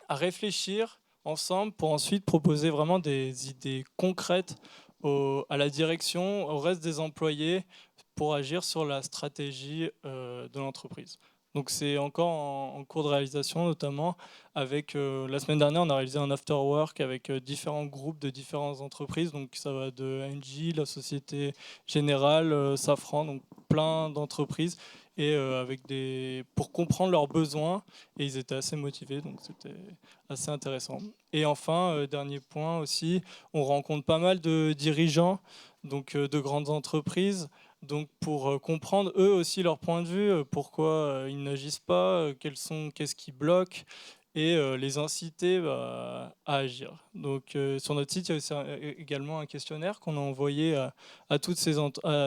réfléchir ensemble pour ensuite proposer vraiment des idées concrètes à la direction, au reste des employés pour agir sur la stratégie de l'entreprise. Donc c'est encore en cours de réalisation, notamment avec la semaine dernière, on a réalisé un after work avec différents groupes de différentes entreprises. Donc ça va de Engie, la Société Générale, Safran, donc plein d'entreprises, et pour comprendre leurs besoins. Et ils étaient assez motivés, donc c'était assez intéressant. Et enfin, dernier point aussi, on rencontre pas mal de dirigeants, donc de grandes entreprises. Donc pour comprendre eux aussi leur point de vue, pourquoi ils n'agissent pas, qu'est-ce qui bloque, et les inciter à agir. Donc sur notre site, il y a aussi également un questionnaire qu'on a envoyé à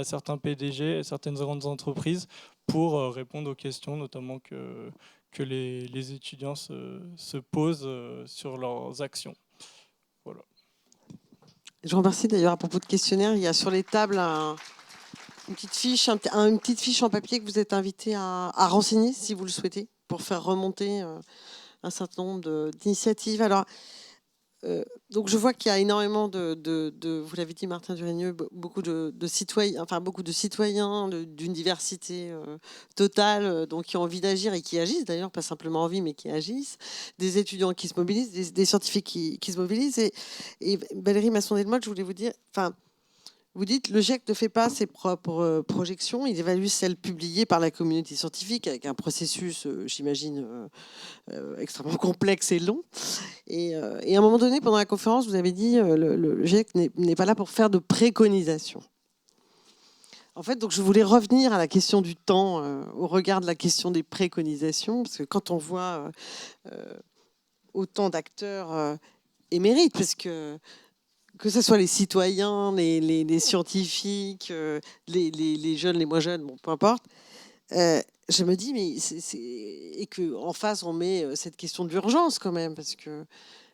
certains PDG, certaines grandes entreprises, pour répondre aux questions, notamment que les étudiants se posent sur leurs actions. Voilà. Je vous remercie d'ailleurs à propos de questionnaire. Il y a sur les tables une petite fiche en papier que vous êtes invité à renseigner si vous le souhaitez, pour faire remonter un certain nombre d'initiatives. Alors, donc je vois qu'il y a énormément vous l'avez dit Martin Durigneux, beaucoup de citoyens, d'une diversité totale, donc qui ont envie d'agir et qui agissent d'ailleurs, pas simplement envie, mais qui agissent, des étudiants qui se mobilisent, des scientifiques qui se mobilisent. Et Valérie Masson-Delmotte, je voulais vous dire, vous dites, le GIEC ne fait pas ses propres projections, il évalue celles publiées par la communauté scientifique avec un processus, j'imagine, extrêmement complexe et long. Et à un moment donné, pendant la conférence, vous avez dit le GIEC n'est pas là pour faire de préconisations. En fait, donc je voulais revenir à la question du temps au regard de la question des préconisations, parce que quand on voit autant d'acteurs émérites, parce que ce soit les citoyens, les scientifiques, les jeunes, les moins jeunes, bon, peu importe, je me dis, et qu'en face, on met cette question d'urgence quand même, parce que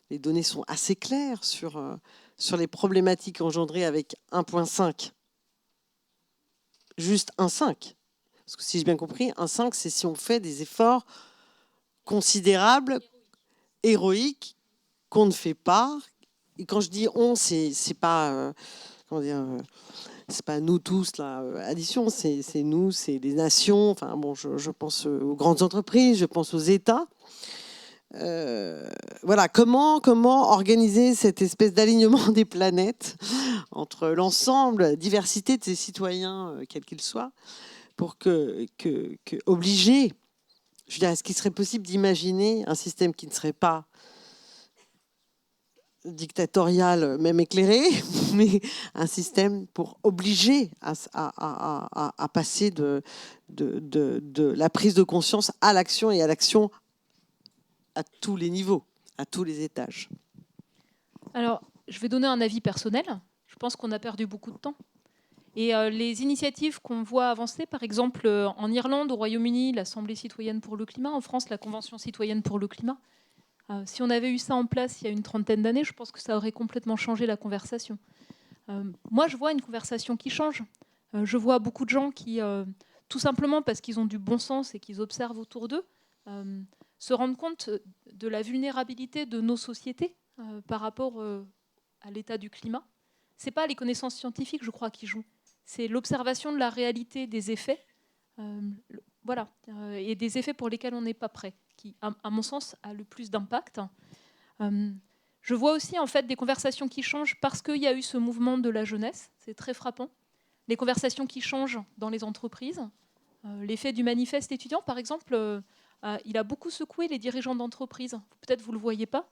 les données sont assez claires sur les problématiques engendrées avec 1.5. Juste 1.5. Parce que si j'ai bien compris, 1.5, c'est si on fait des efforts considérables, héroïques, qu'on ne fait pas. Et quand je dis on, c'est pas c'est pas nous tous là, addition, c'est nous, c'est les nations. Enfin bon, je pense aux grandes entreprises, je pense aux États. Voilà, comment organiser cette espèce d'alignement des planètes entre l'ensemble, la diversité de ces citoyens, quels qu'ils soient, pour obliger. Je veux dire, est-ce qu'il serait possible d'imaginer un système qui ne serait pas dictatorial, même éclairé, mais un système pour obliger à passer de la prise de conscience à l'action, et à l'action à tous les niveaux, à tous les étages. Alors, je vais donner un avis personnel. Je pense qu'on a perdu beaucoup de temps. Et les initiatives qu'on voit avancer, par exemple en Irlande, au Royaume-Uni, l'Assemblée citoyenne pour le climat, en France, la Convention citoyenne pour le climat, si on avait eu ça en place il y a une trentaine d'années, je pense que ça aurait complètement changé la conversation. Moi, je vois une conversation qui change. Je vois beaucoup de gens qui, tout simplement parce qu'ils ont du bon sens et qu'ils observent autour d'eux, se rendent compte de la vulnérabilité de nos sociétés par rapport à l'état du climat. Ce n'est pas les connaissances scientifiques, je crois, qui jouent. C'est l'observation de la réalité des effets, et des effets pour lesquels on n'est pas prêt, qui, à mon sens, a le plus d'impact. Je vois aussi en fait des conversations qui changent parce qu'il y a eu ce mouvement de la jeunesse, c'est très frappant. Les conversations qui changent dans les entreprises. L'effet du manifeste étudiant, par exemple, il a beaucoup secoué les dirigeants d'entreprise. Peut-être vous ne le voyez pas,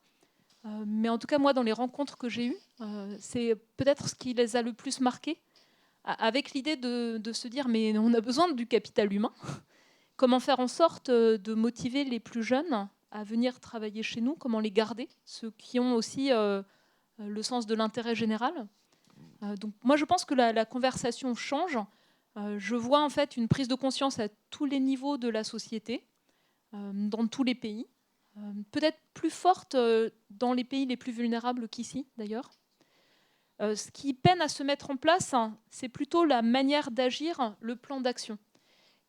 mais en tout cas, moi, dans les rencontres que j'ai eues, c'est peut-être ce qui les a le plus marqués, avec l'idée de se dire, mais on a besoin du capital humain. Comment faire en sorte de motiver les plus jeunes à venir travailler chez nous, comment les garder, ceux qui ont aussi le sens de l'intérêt général. Donc moi, je pense que la conversation change. Je vois en fait une prise de conscience à tous les niveaux de la société, dans tous les pays, peut-être plus forte dans les pays les plus vulnérables qu'ici, d'ailleurs. Ce qui peine à se mettre en place, c'est plutôt la manière d'agir, le plan d'action.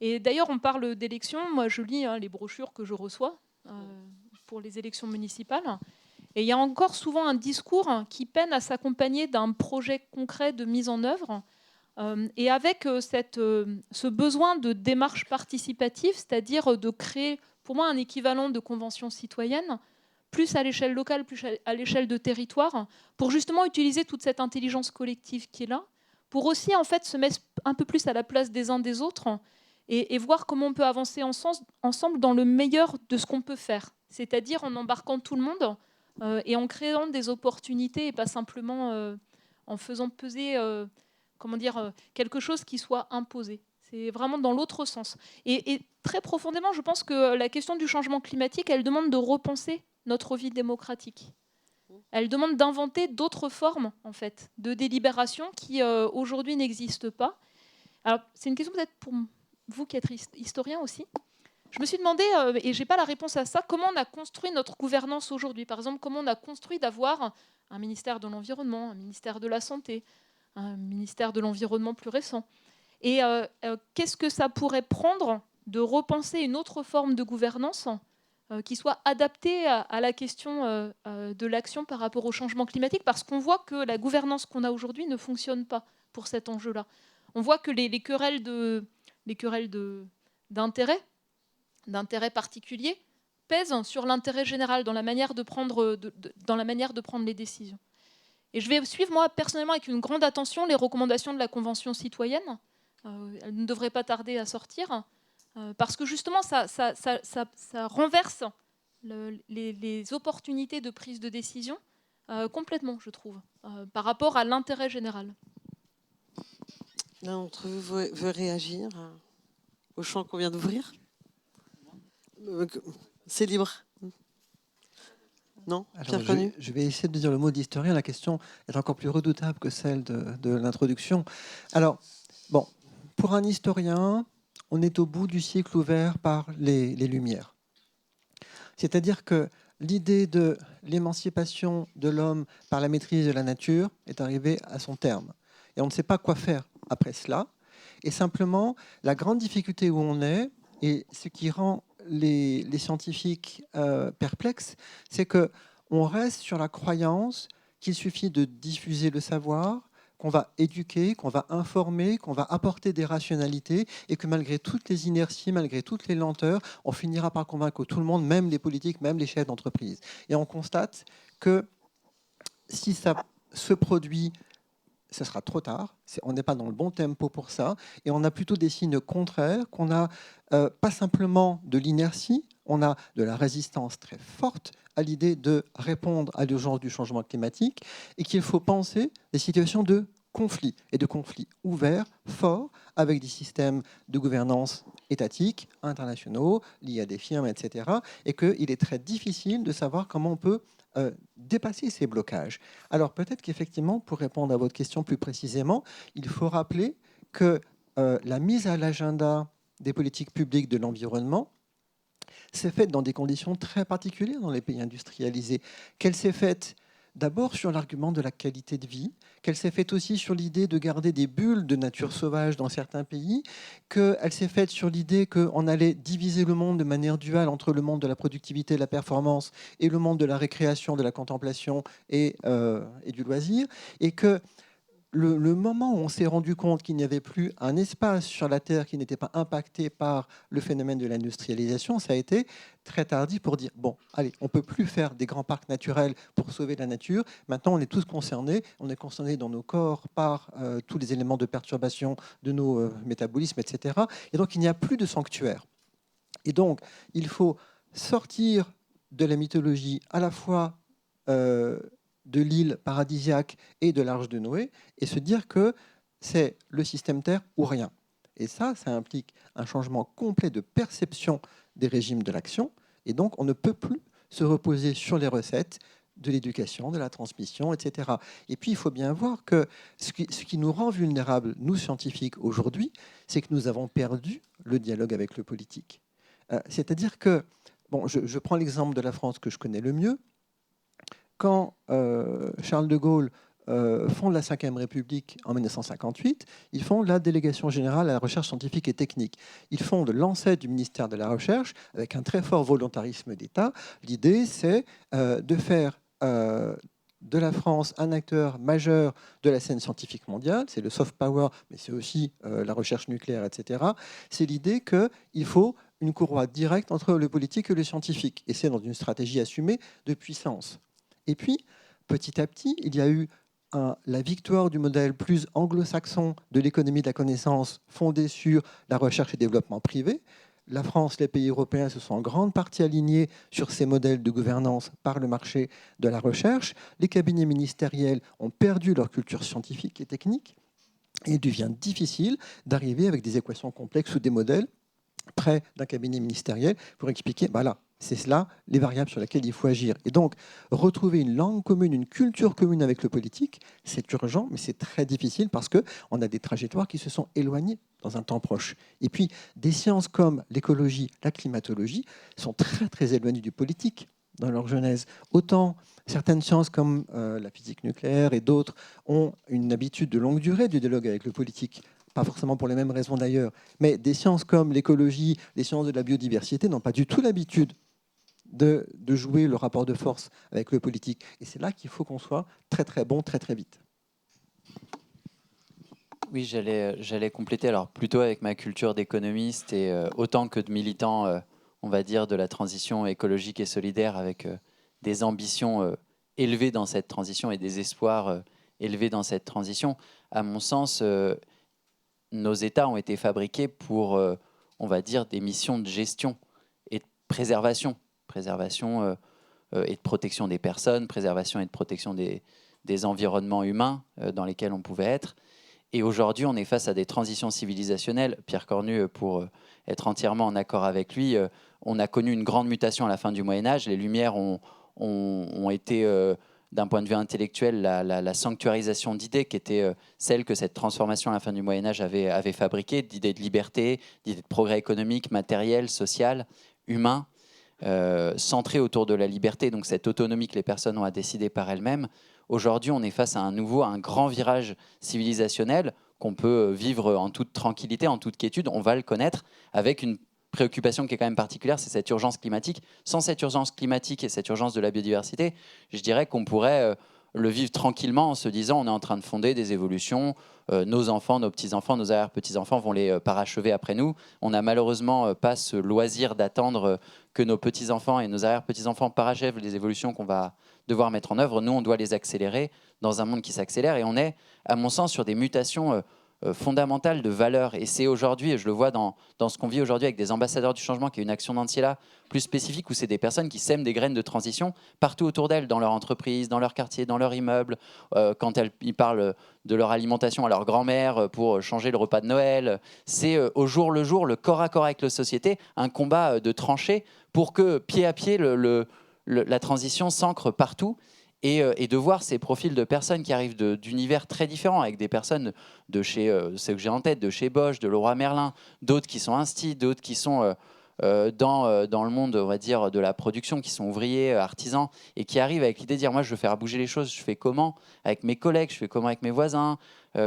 Et d'ailleurs, on parle d'élections. Moi, je lis les brochures que je reçois pour les élections municipales. Et il y a encore souvent un discours qui peine à s'accompagner d'un projet concret de mise en œuvre. Et avec ce besoin de démarche participative, c'est-à-dire de créer, pour moi, un équivalent de convention citoyenne, plus à l'échelle locale, plus à l'échelle de territoire, pour justement utiliser toute cette intelligence collective qui est là, pour aussi en fait se mettre un peu plus à la place des uns des autres et voir comment on peut avancer ensemble dans le meilleur de ce qu'on peut faire, c'est-à-dire en embarquant tout le monde et en créant des opportunités et pas simplement en faisant peser quelque chose qui soit imposé. C'est vraiment dans l'autre sens. Et très profondément, je pense que la question du changement climatique, elle demande de repenser notre vie démocratique. Elle demande d'inventer d'autres formes, en fait, de délibération qui, aujourd'hui, n'existent pas. Alors, c'est une question peut-être pour vous qui êtes historien aussi. Je me suis demandé, et je n'ai pas la réponse à ça, comment on a construit notre gouvernance aujourd'hui. Par exemple, comment on a construit d'avoir un ministère de l'Environnement, un ministère de la Santé, un ministère de l'Environnement plus récent. Et qu'est-ce que ça pourrait prendre de repenser une autre forme de gouvernance qui soit adaptée à la question de l'action par rapport au changement climatique, parce qu'on voit que la gouvernance qu'on a aujourd'hui ne fonctionne pas pour cet enjeu-là. On voit que les querelles d'intérêt particulier pèsent sur l'intérêt général dans la manière de prendre les décisions. Et je vais suivre, moi, personnellement, avec une grande attention, les recommandations de la Convention citoyenne. Elles ne devraient pas tarder à sortir, parce que justement, ça renverse les opportunités de prise de décision complètement, je trouve, par rapport à l'intérêt général. L'un d'entre vous veut réagir au champ qu'on vient d'ouvrir ? C'est libre. Non, Pierre Cornu ? Je vais essayer de dire le mot d'historien. La question est encore plus redoutable que celle de l'introduction. Alors, bon, pour un historien, on est au bout du cycle ouvert par les Lumières. C'est-à-dire que l'idée de l'émancipation de l'homme par la maîtrise de la nature est arrivée à son terme. Et on ne sait pas quoi faire après cela. Et simplement, la grande difficulté où on est, et ce qui rend les scientifiques perplexes, c'est qu'on reste sur la croyance qu'il suffit de diffuser le savoir, qu'on va éduquer, qu'on va informer, qu'on va apporter des rationalités, et que malgré toutes les inerties, malgré toutes les lenteurs, on finira par convaincre tout le monde, même les politiques, même les chefs d'entreprise. Et on constate que si ça se produit, ce sera trop tard, on n'est pas dans le bon tempo pour ça, et on a plutôt des signes contraires, qu'on a pas simplement de l'inertie, on a de la résistance très forte à l'idée de répondre à l'urgence du changement climatique, et qu'il faut penser des situations de conflits, et de conflits ouverts, forts, avec des systèmes de gouvernance étatiques, internationaux, liés à des firmes, etc. Et qu'il est très difficile de savoir comment on peut dépasser ces blocages. Alors peut-être qu'effectivement, pour répondre à votre question plus précisément, il faut rappeler que la mise à l'agenda des politiques publiques de l'environnement s'est faite dans des conditions très particulières dans les pays industrialisés, qu'elle s'est faite d'abord sur l'argument de la qualité de vie, qu'elle s'est faite aussi sur l'idée de garder des bulles de nature sauvage dans certains pays, qu'elle s'est faite sur l'idée qu'on allait diviser le monde de manière duale entre le monde de la productivité et de la performance et le monde de la récréation, de la contemplation et du loisir, et que le moment où on s'est rendu compte qu'il n'y avait plus un espace sur la Terre qui n'était pas impacté par le phénomène de l'industrialisation, ça a été très tardif pour dire, bon, allez, on ne peut plus faire des grands parcs naturels pour sauver la nature. Maintenant, on est tous concernés. On est concernés dans nos corps par tous les éléments de perturbation de nos métabolismes, etc. Et donc, il n'y a plus de sanctuaire. Et donc, il faut sortir de la mythologie à la fois de l'île paradisiaque et de l'Arche de Noé, et se dire que c'est le système Terre ou rien. Et ça implique un changement complet de perception des régimes de l'action, et donc on ne peut plus se reposer sur les recettes de l'éducation, de la transmission, etc. Et puis il faut bien voir que ce qui nous rend vulnérables, nous scientifiques, aujourd'hui, c'est que nous avons perdu le dialogue avec le politique. C'est-à-dire que, bon, je prends l'exemple de la France que je connais le mieux. Quand Charles de Gaulle fonde la Ve République en 1958, ils font la Délégation générale à la recherche scientifique et technique. Ils fondent l'ancêtre du ministère de la Recherche avec un très fort volontarisme d'État. L'idée, c'est de faire de la France un acteur majeur de la scène scientifique mondiale. C'est le soft power, mais c'est aussi la recherche nucléaire, etc. C'est l'idée qu'il faut une courroie directe entre le politique et le scientifique. Et c'est dans une stratégie assumée de puissance. Et puis, petit à petit, il y a eu la victoire du modèle plus anglo-saxon de l'économie de la connaissance fondée sur la recherche et développement privé. La France, les pays européens se sont en grande partie alignés sur ces modèles de gouvernance par le marché de la recherche. Les cabinets ministériels ont perdu leur culture scientifique et technique. Et il devient difficile d'arriver avec des équations complexes ou des modèles près d'un cabinet ministériel pour expliquer, voilà, c'est cela, les variables sur lesquelles il faut agir. Et donc, retrouver une langue commune, une culture commune avec le politique, c'est urgent, mais c'est très difficile parce qu'on a des trajectoires qui se sont éloignées dans un temps proche. Et puis, des sciences comme l'écologie, la climatologie sont très, très éloignées du politique dans leur genèse. Autant certaines sciences comme la physique nucléaire et d'autres ont une habitude de longue durée du dialogue avec le politique, pas forcément pour les mêmes raisons d'ailleurs, mais des sciences comme l'écologie, les sciences de la biodiversité n'ont pas du tout l'habitude de jouer le rapport de force avec le politique. Et c'est là qu'il faut qu'on soit très très bon, très très vite. Oui, j'allais compléter, alors plutôt avec ma culture d'économiste et autant que de militant, on va dire, de la transition écologique et solidaire avec des ambitions élevées dans cette transition et des espoirs élevés dans cette transition. À mon sens, nos États ont été fabriqués pour, on va dire, des missions de gestion et de préservation et de protection des personnes, préservation et de protection des environnements humains dans lesquels on pouvait être. Et aujourd'hui, on est face à des transitions civilisationnelles. Pierre Cornu, pour être entièrement en accord avec lui, on a connu une grande mutation à la fin du Moyen-Âge. Les Lumières ont été, d'un point de vue intellectuel, la sanctuarisation d'idées qui était celle que cette transformation à la fin du Moyen-Âge avait fabriquée, d'idées de liberté, d'idées de progrès économique, matériel, social, humain, centré autour de la liberté, donc cette autonomie que les personnes ont à décider par elles-mêmes. Aujourd'hui, on est face à un grand virage civilisationnel qu'on peut vivre en toute tranquillité, en toute quiétude. On va le connaître avec une préoccupation qui est quand même particulière, c'est cette urgence climatique. Sans cette urgence climatique et cette urgence de la biodiversité, je dirais qu'on pourrait le vivre tranquillement en se disant on est en train de fonder des évolutions, nos enfants, nos petits-enfants, nos arrière-petits-enfants vont les parachever après nous. On n'a malheureusement pas ce loisir d'attendre que nos petits-enfants et nos arrière-petits-enfants parachèvent les évolutions qu'on va devoir mettre en œuvre. Nous, on doit les accélérer dans un monde qui s'accélère et on est, à mon sens, sur des mutations fondamentale de valeur. Et c'est aujourd'hui, je le vois dans ce qu'on vit aujourd'hui avec des ambassadeurs du changement, qui est une action d'Anciela plus spécifique, où c'est des personnes qui sèment des graines de transition partout autour d'elles, dans leur entreprise, dans leur quartier, dans leur immeuble, quand ils parlent de leur alimentation à leur grand-mère pour changer le repas de Noël. C'est au jour le jour, le corps à corps avec la société, un combat de tranchées pour que pied à pied, la transition s'ancre partout. Et de voir ces profils de personnes qui arrivent d'univers très différents, avec des personnes de chez, ce que j'ai en tête, de chez Bosch, de Leroy Merlin, d'autres qui sont instis, d'autres qui sont dans le monde, on va dire, de la production, qui sont ouvriers, artisans, et qui arrivent avec l'idée de dire, moi, je veux faire bouger les choses, je fais comment avec mes collègues, je fais comment avec mes voisins,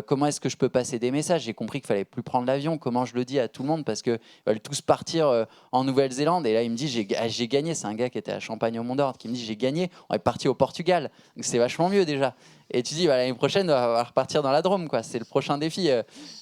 comment est-ce que je peux passer des messages. J'ai compris qu'il fallait plus prendre l'avion, comment je le dis à tout le monde, parce qu'ils veulent tous partir en Nouvelle-Zélande. Et là, il me dit, j'ai gagné. C'est un gars qui était à Champagne au Mont-d'Or qui me dit, j'ai gagné, on est parti au Portugal. Donc c'est vachement mieux déjà. Et tu dis, bah, l'année prochaine, on va repartir dans la Drôme, quoi. C'est le prochain défi.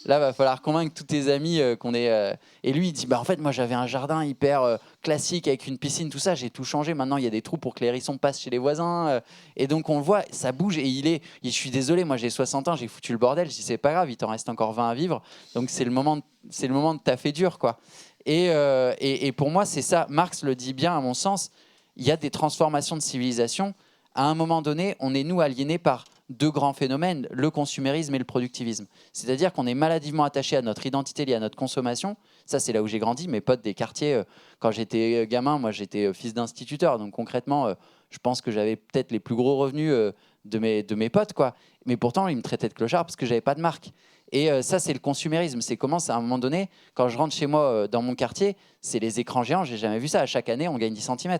Là, va falloir convaincre tous tes amis qu'on est. Et lui, il dit, bah, en fait, moi, j'avais un jardin hyper classique avec une piscine, tout ça. J'ai tout changé. Maintenant, il y a des trous pour que les hérissons passent chez les voisins. Et donc, on le voit, ça bouge. Et je suis désolé, moi, j'ai 60 ans, j'ai foutu le bordel. Je dis, c'est pas grave, il t'en reste encore 20 à vivre. Donc, c'est le moment de taffer dur, quoi. Et pour moi, c'est ça. Marx le dit bien, à mon sens. Il y a des transformations de civilisation. À un moment donné, on est, nous, aliénés par deux grands phénomènes, le consumérisme et le productivisme. C'est-à-dire qu'on est maladivement attaché à notre identité liée à notre consommation. Ça, c'est là où j'ai grandi. Mes potes des quartiers, quand j'étais gamin, moi, j'étais fils d'instituteur. Donc, concrètement, je pense que j'avais peut-être les plus gros revenus de mes potes, quoi. Mais pourtant, ils me traitaient de clochard parce que j'avais pas de marque. Et ça, c'est le consumérisme. C'est comment, à un moment donné, quand je rentre chez moi dans mon quartier, c'est les écrans géants. J'ai jamais vu ça. À chaque année, on gagne 10 cm.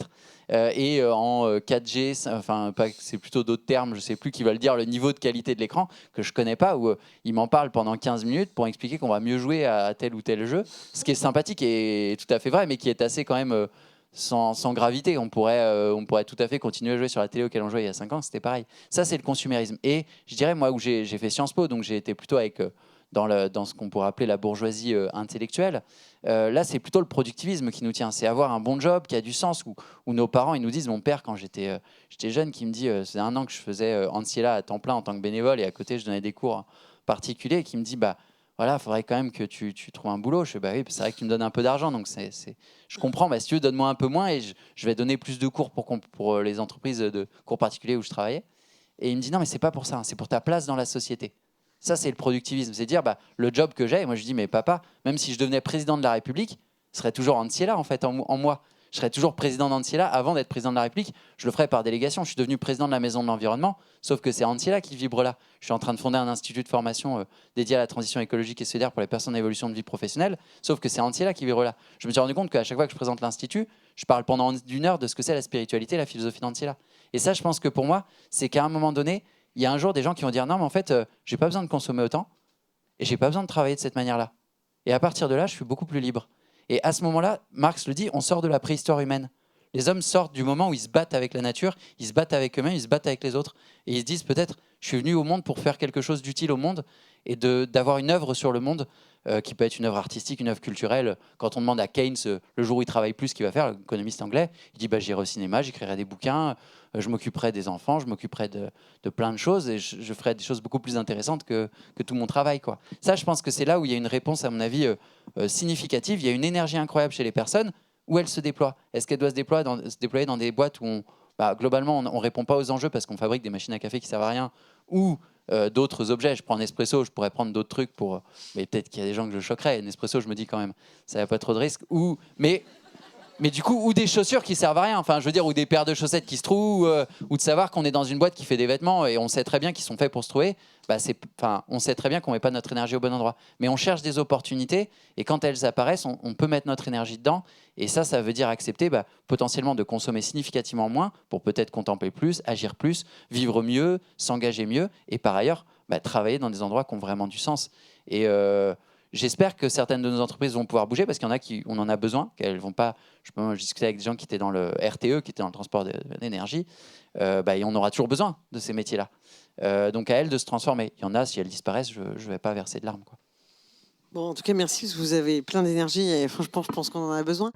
En 4G, enfin, c'est plutôt d'autres termes, je sais plus qui veulent dire le niveau de qualité de l'écran que je connais pas, où ils m'en parlent pendant 15 minutes pour expliquer qu'on va mieux jouer à tel ou tel jeu. Ce qui est sympathique et tout à fait vrai, mais qui est assez quand même sans gravité. On pourrait tout à fait continuer à jouer sur la télé auquel on jouait il y a 5 ans, c'était pareil. Ça, c'est le consumérisme. Et je dirais, moi, où j'ai fait Sciences Po, donc j'ai été plutôt avec, dans ce qu'on pourrait appeler la bourgeoisie intellectuelle. Là, c'est plutôt le productivisme qui nous tient. C'est avoir un bon job qui a du sens, où nos parents, ils nous disent, mon père, quand j'étais jeune, qui me dit, c'est 1 an que je faisais Anciela à temps plein en tant que bénévole, et à côté, je donnais des cours particuliers, et qui me dit, bah, voilà, il faudrait quand même que tu trouves un boulot. Je fais, bah oui, c'est vrai que tu me donnes un peu d'argent, donc je comprends. Bah, si tu veux, donne-moi un peu moins et je vais donner plus de cours pour les entreprises de cours particuliers où je travaillais. Et il me dit, non, mais c'est pas pour ça, hein, c'est pour ta place dans la société. Ça, c'est le productivisme. C'est dire, bah, le job que j'ai, et moi je dis, mais papa, même si je devenais président de la République, ce serait toujours Anciela, en fait, en moi. Je serais toujours président d'Anciela avant d'être président de la République. Je le ferais par délégation. Je suis devenu président de la Maison de l'Environnement, sauf que c'est Anciela qui vibre là. Je suis en train de fonder un institut de formation dédié à la transition écologique et solidaire pour les personnes en évolution de vie professionnelle, sauf que c'est Anciela qui vibre là. Je me suis rendu compte qu'à chaque fois que je présente l'institut, je parle pendant 1 heure de ce que c'est la spiritualité, la philosophie d'Anciela. Et ça, je pense que pour moi, c'est qu'à un moment donné, il y a un jour des gens qui vont dire non, mais en fait, j'ai pas besoin de consommer autant et j'ai pas besoin de travailler de cette manière-là. Et à partir de là, je suis beaucoup plus libre. Et à ce moment-là, Marx le dit, on sort de la préhistoire humaine. Les hommes sortent du moment où ils se battent avec la nature, ils se battent avec eux-mêmes, ils se battent avec les autres. Et ils se disent peut-être, je suis venu au monde pour faire quelque chose d'utile au monde et d'avoir une œuvre sur le monde qui peut être une œuvre artistique, une œuvre culturelle. Quand on demande à Keynes, le jour où il travaille plus, ce qu'il va faire, l'économiste anglais, il dit bah, j'irai au cinéma, j'écrirai des bouquins, je m'occuperai des enfants, je m'occuperai de plein de choses et je ferai des choses beaucoup plus intéressantes que tout mon travail, quoi. Ça, je pense que c'est là où il y a une réponse, à mon avis, significative. Il y a une énergie incroyable chez les personnes. Où elle se déploie? Est-ce qu'elle doit se déployer dans des boîtes où globalement on ne répond pas aux enjeux parce qu'on fabrique des machines à café qui ne servent à rien ou d'autres objets? Je prends Nespresso, je pourrais prendre d'autres trucs mais peut-être qu'il y a des gens que je choquerais. Nespresso, je me dis quand même, ça n'a pas trop de risques. Mais du coup, ou des chaussures qui servent à rien, enfin, je veux dire, ou des paires de chaussettes qui se trouvent, ou de savoir qu'on est dans une boîte qui fait des vêtements et on sait très bien qu'ils sont faits pour se trouver. On sait très bien qu'on met pas notre énergie au bon endroit. Mais on cherche des opportunités et quand elles apparaissent, on peut mettre notre énergie dedans. Et ça veut dire accepter potentiellement de consommer significativement moins pour peut-être contempler plus, agir plus, vivre mieux, s'engager mieux et par ailleurs travailler dans des endroits qui ont vraiment du sens. Et j'espère que certaines de nos entreprises vont pouvoir bouger parce qu'il y en a on en a besoin, qu'elles vont pas. Je discutais avec des gens qui étaient dans le RTE, qui étaient dans le transport d'énergie. Et on aura toujours besoin de ces métiers-là. Donc à elles de se transformer. Il y en a, si elles disparaissent, je ne vais pas verser de larmes, quoi. Bon, en tout cas, merci parce que vous avez plein d'énergie et franchement, je pense qu'on en a besoin.